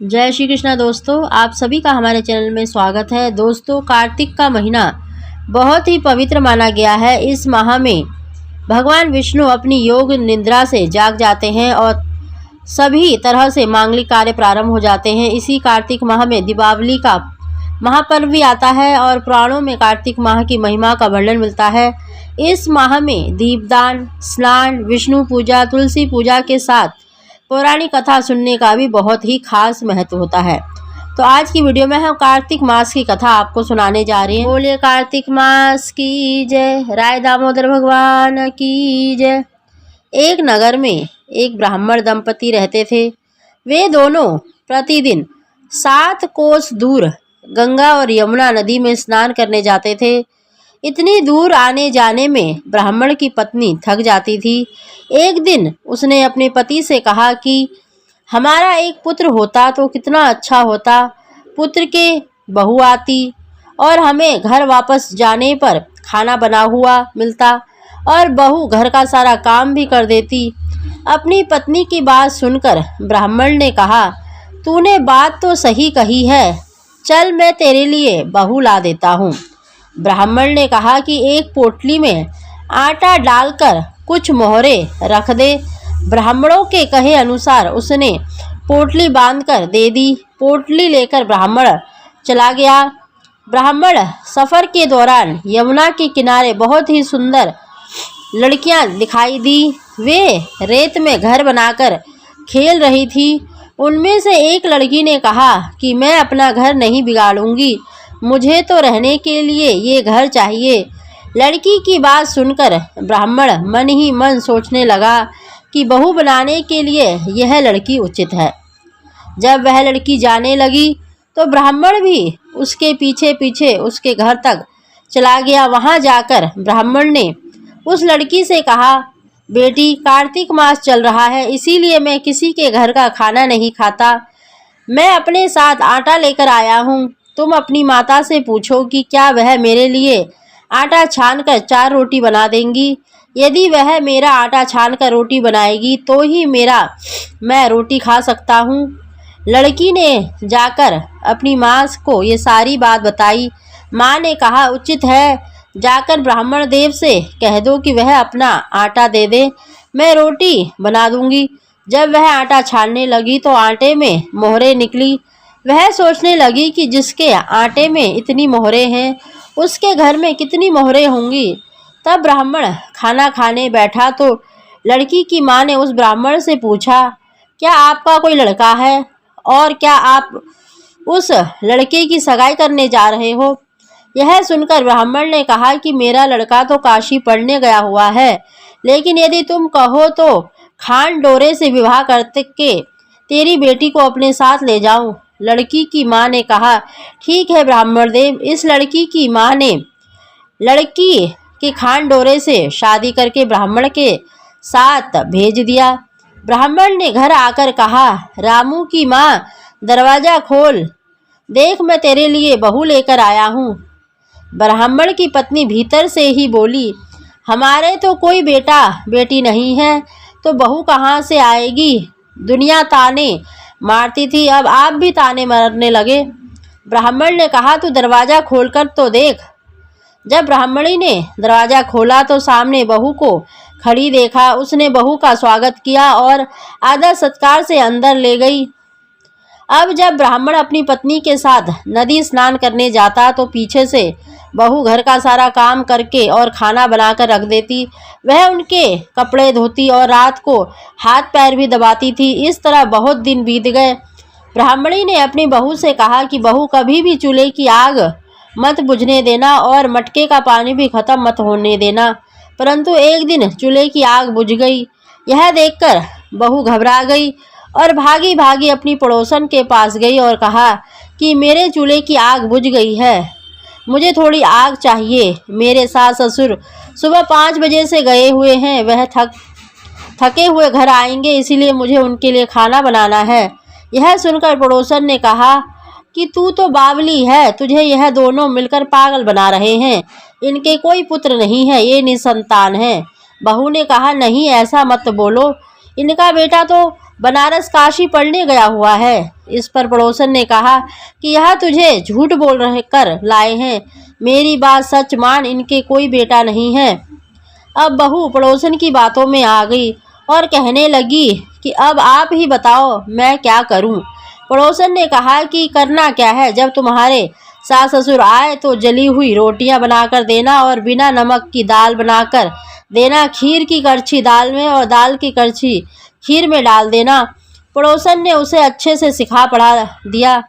जय श्री कृष्णा दोस्तों, आप सभी का हमारे चैनल में स्वागत है। दोस्तों, कार्तिक का महीना बहुत ही पवित्र माना गया है। इस माह में भगवान विष्णु अपनी योग निद्रा से जाग जाते हैं और सभी तरह से मांगलिक कार्य प्रारंभ हो जाते हैं। इसी कार्तिक माह में दीपावली का महापर्व भी आता है और पुराणों में कार्तिक माह की महिमा का वर्णन मिलता है। इस माह में दीपदान, स्नान, विष्णु पूजा, तुलसी पूजा के साथ पौराणिक कथा सुनने का भी बहुत ही खास महत्व होता है। तो आज की वीडियो में हम कार्तिक मास की कथा आपको सुनाने जा रहे हैं। बोले कार्तिक मास की जय, राय दामोदर भगवान की जय। एक नगर में एक ब्राह्मण दंपति रहते थे। वे दोनों प्रतिदिन 7 कोस दूर गंगा और यमुना नदी में स्नान करने जाते थे। इतनी दूर आने जाने में ब्राह्मण की पत्नी थक जाती थी। एक दिन उसने अपने पति से कहा कि हमारा एक पुत्र होता तो कितना अच्छा होता। पुत्र के बहू आती और हमें घर वापस जाने पर खाना बना हुआ मिलता और बहू घर का सारा काम भी कर देती। अपनी पत्नी की बात सुनकर ब्राह्मण ने कहा, तूने बात तो सही कही है, चल मैं तेरे लिए बहू ला देता हूँ। ब्राह्मण ने कहा कि एक पोटली में आटा डालकर कुछ मोहरे रख दे। ब्राह्मणों के कहे अनुसार उसने पोटली बांधकर दे दी। पोटली लेकर ब्राह्मण चला गया। ब्राह्मण सफ़र के दौरान यमुना के किनारे बहुत ही सुंदर लड़कियां दिखाई दी। वे रेत में घर बनाकर खेल रही थी। उनमें से एक लड़की ने कहा कि मैं अपना घर नहीं बिगाड़ूंगी, मुझे तो रहने के लिए ये घर चाहिए। लड़की की बात सुनकर ब्राह्मण मन ही मन सोचने लगा कि बहू बनाने के लिए यह लड़की उचित है। जब वह लड़की जाने लगी तो ब्राह्मण भी उसके पीछे पीछे उसके घर तक चला गया। वहां जाकर ब्राह्मण ने उस लड़की से कहा, बेटी, कार्तिक मास चल रहा है, इसीलिए मैं किसी के घर का खाना नहीं खाता। मैं अपने साथ आटा लेकर आया हूँ। तुम अपनी माता से पूछो कि क्या वह मेरे लिए आटा छानकर 4 रोटी बना देंगी। यदि वह मेरा आटा छानकर रोटी बनाएगी तो ही मैं रोटी खा सकता हूँ। लड़की ने जाकर अपनी माँ को ये सारी बात बताई। माँ ने कहा, उचित है, जाकर ब्राह्मण देव से कह दो कि वह अपना आटा दे दे, मैं रोटी बना दूंगी। जब वह आटा छानने लगी तो आटे में मोहरे निकली। वह सोचने लगी कि जिसके आटे में इतनी मोहरे हैं उसके घर में कितनी मोहरे होंगी। तब ब्राह्मण खाना खाने बैठा तो लड़की की माँ ने उस ब्राह्मण से पूछा, क्या आपका कोई लड़का है और क्या आप उस लड़के की सगाई करने जा रहे हो। यह सुनकर ब्राह्मण ने कहा कि मेरा लड़का तो काशी पढ़ने गया हुआ है, लेकिन यदि तुम कहो तो खान डोरे से विवाह करके तेरी बेटी को अपने साथ ले जाऊं। लड़की की माँ ने कहा, ठीक है ब्राह्मण देव। इस लड़की की माँ ने लड़की के खान डोरे से शादी करके ब्राह्मण के साथ भेज दिया। ब्राह्मण ने घर आकर कहा, रामू की माँ, दरवाज़ा खोल, देख मैं तेरे लिए बहू लेकर आया हूँ। ब्राह्मण की पत्नी भीतर से ही बोली, हमारे तो कोई बेटा बेटी नहीं है तो बहू कहाँ से आएगी। दुनिया ताने मारती थी, अब आप भी ताने मारने लगे। ब्राह्मण ने कहा, तू दरवाज़ा खोलकर तो देख। जब ब्राह्मणी ने दरवाज़ा खोला तो सामने बहू को खड़ी देखा। उसने बहू का स्वागत किया और आदर सत्कार से अंदर ले गई। अब जब ब्राह्मण अपनी पत्नी के साथ नदी स्नान करने जाता तो पीछे से बहू घर का सारा काम करके और खाना बनाकर रख देती। वह उनके कपड़े धोती और रात को हाथ पैर भी दबाती थी। इस तरह बहुत दिन बीत गए। ब्राह्मणी ने अपनी बहू से कहा कि बहू, कभी भी चूल्हे की आग मत बुझने देना और मटके का पानी भी खत्म मत होने देना। परंतु एक दिन चूल्हे की आग बुझ गई। यह देखकर बहू घबरा गई और भागी भागी अपनी पड़ोसन के पास गई और कहा कि मेरे चूल्हे की आग बुझ गई है, मुझे थोड़ी आग चाहिए। मेरे सास ससुर सुबह 5 बजे से गए हुए हैं, वह थके हुए घर आएंगे, इसीलिए मुझे उनके लिए खाना बनाना है। यह सुनकर पड़ोसन ने कहा कि तू तो बावली है, तुझे यह दोनों मिलकर पागल बना रहे हैं। इनके कोई पुत्र नहीं है, ये निसंतान है। बहू ने कहा, नहीं ऐसा मत बोलो, इनका बेटा तो बनारस काशी पढ़ने गया हुआ है। इस पर पड़ोसन ने कहा कि यह तुझे झूठ बोल रहे कर लाए हैं, मेरी बात सच मान, इनके कोई बेटा नहीं है। अब बहू पड़ोसन की बातों में आ गई और कहने लगी कि अब आप ही बताओ मैं क्या करूं। पड़ोसन ने कहा कि करना क्या है, जब तुम्हारे सास ससुर आए तो जली हुई रोटियां बनाकर देना और बिना नमक की दाल बनाकर देना, खीर की करछी दाल में और दाल की करछी खीर में डाल देना। पड़ोसन ने उसे अच्छे से सिखा पढ़ा दिया।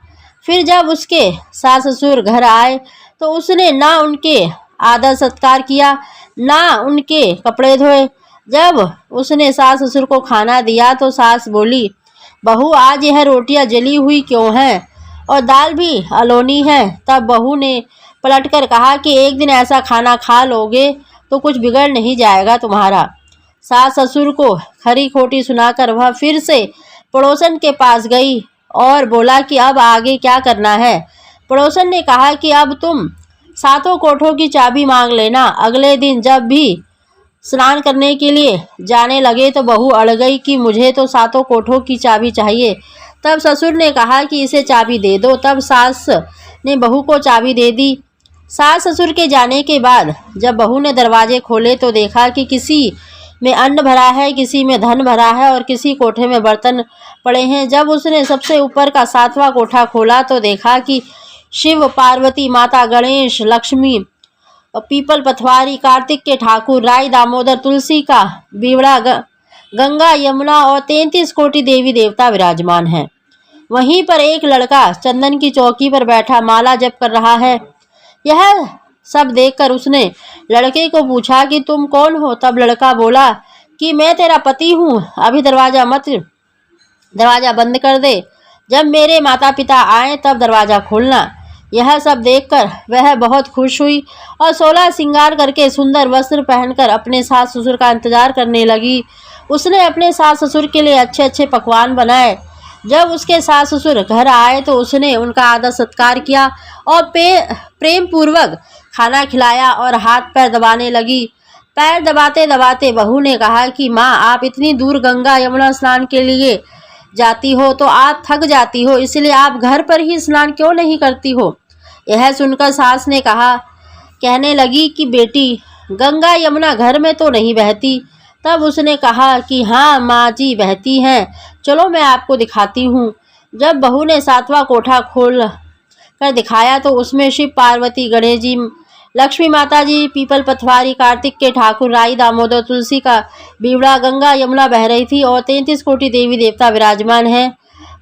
फिर जब उसके सास ससुर घर आए तो उसने ना उनके आदर सत्कार किया, ना उनके कपड़े धोए। जब उसने सास ससुर को खाना दिया तो सास बोली, बहू आज यह रोटियां जली हुई क्यों हैं और दाल भी अलोनी है। तब बहू ने पलटकर कहा कि एक दिन ऐसा खाना खा लोगे तो कुछ बिगड़ नहीं जाएगा तुम्हारा। सास ससुर को खरी खोटी सुनाकर वह फिर से पड़ोसन के पास गई और बोला कि अब आगे क्या करना है। पड़ोसन ने कहा कि अब तुम सातों कोठों की चाबी मांग लेना। अगले दिन जब भी स्नान करने के लिए जाने लगे तो बहू अड़ गई कि मुझे तो सातों कोठों की चाबी चाहिए। तब ससुर ने कहा कि इसे चाबी दे दो। तब सास ने बहू को चाबी दे दी। सास ससुर के जाने के बाद जब बहू ने दरवाजे खोले तो देखा कि किसी में अन्न भरा है, किसी में धन भरा है और किसी कोठे में बर्तन पड़े हैं। जब उसने सबसे ऊपर का 7वां कोठा खोला तो देखा कि शिव, पार्वती, माता गणेश, लक्ष्मी, पीपल पथवारी, कार्तिक के ठाकुर, राई दामोदर, तुलसी का बीवड़ा, गंगा यमुना और 33 कोटि देवी देवता विराजमान हैं। वहीं पर एक लड़का चंदन की चौकी पर बैठा माला जप कर रहा है। यह सब देखकर उसने लड़के को पूछा कि तुम कौन हो। तब लड़का बोला कि मैं तेरा पति हूँ, अभी दरवाजा बंद कर दे, जब मेरे माता पिता आए तब दरवाज़ा खोलना। यह सब देखकर वह बहुत खुश हुई और 16 श्रृंगार करके सुंदर वस्त्र पहनकर अपने सास ससुर का इंतजार करने लगी। उसने अपने सास ससुर के लिए अच्छे अच्छे पकवान बनाए। जब उसके सास ससुर घर आए तो उसने उनका आदर सत्कार किया और प्रेम पूर्वक खाना खिलाया और हाथ पैर दबाने लगी। पैर दबाते दबाते बहू ने कहा कि माँ, आप इतनी दूर गंगा यमुना स्नान के लिए जाती हो तो आप थक जाती हो, इसलिए आप घर पर ही स्नान क्यों नहीं करती हो। यह सुनकर सास ने कहने लगी कि बेटी, गंगा यमुना घर में तो नहीं बहती। तब उसने कहा कि हाँ माँ जी, बहती हैं, चलो मैं आपको दिखाती हूँ। जब बहू ने 7वां कोठा खोल कर दिखाया तो उसमें शिव, पार्वती, गणेश जी, लक्ष्मी माता जी, पीपल पथवारी, कार्तिक के ठाकुर, राई दामोदर, तुलसी का बीवड़ा, गंगा यमुना बह रही थी और 33 कोटि देवी देवता विराजमान हैं।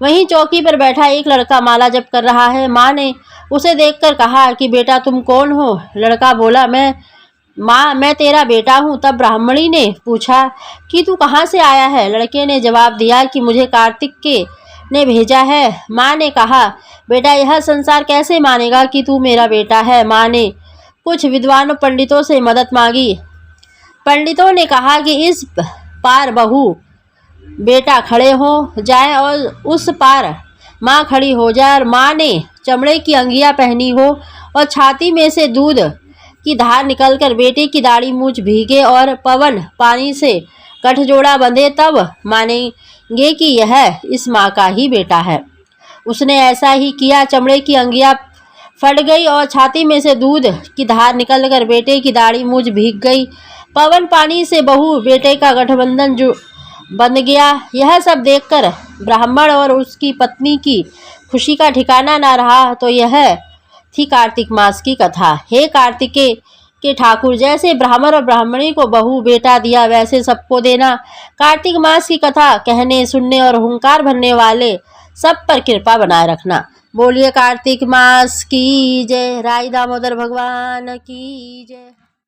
वहीं चौकी पर बैठा एक लड़का माला जप कर रहा है। माँ ने उसे देखकर कहा कि बेटा तुम कौन हो। लड़का बोला, मैं तेरा बेटा हूँ। तब ब्राह्मणी ने पूछा कि तू कहाँ से आया है। लड़के ने जवाब दिया कि मुझे कार्तिक के ने भेजा है। माँ ने कहा, बेटा यह संसार कैसे मानेगा कि तू मेरा बेटा है। माँ ने कुछ विद्वान पंडितों से मदद मांगी। पंडितों ने कहा कि इस पार बहू बेटा खड़े हो जाए और उस पार माँ खड़ी हो जाए और माँ ने चमड़े की अंगियाँ पहनी हो और छाती में से दूध की धार निकलकर बेटे की दाढ़ी मूंछ भीगे और पवन पानी से गठजोड़ा बंधे, तब मानेंगे कि यह इस माँ का ही बेटा है। उसने ऐसा ही किया। चमड़े की अंगियाँ फट गई और छाती में से दूध की धार निकलकर बेटे की दाढ़ी मूंछ भीग गई। पवन पानी से बहू बेटे का गठबंधन जो बंध गया। यह सब देखकर ब्राह्मण और उसकी पत्नी की खुशी का ठिकाना ना रहा। तो यह थी कार्तिक मास की कथा। हे कार्तिकेय के ठाकुर, जैसे ब्राह्मण और ब्राह्मणी को बहू बेटा दिया वैसे सबको देना। कार्तिक मास की कथा कहने, सुनने और हुंकार भरने वाले सब पर कृपा बनाए रखना। बोलिए कार्तिक मास की जय। राई दामोदर भगवान की जय।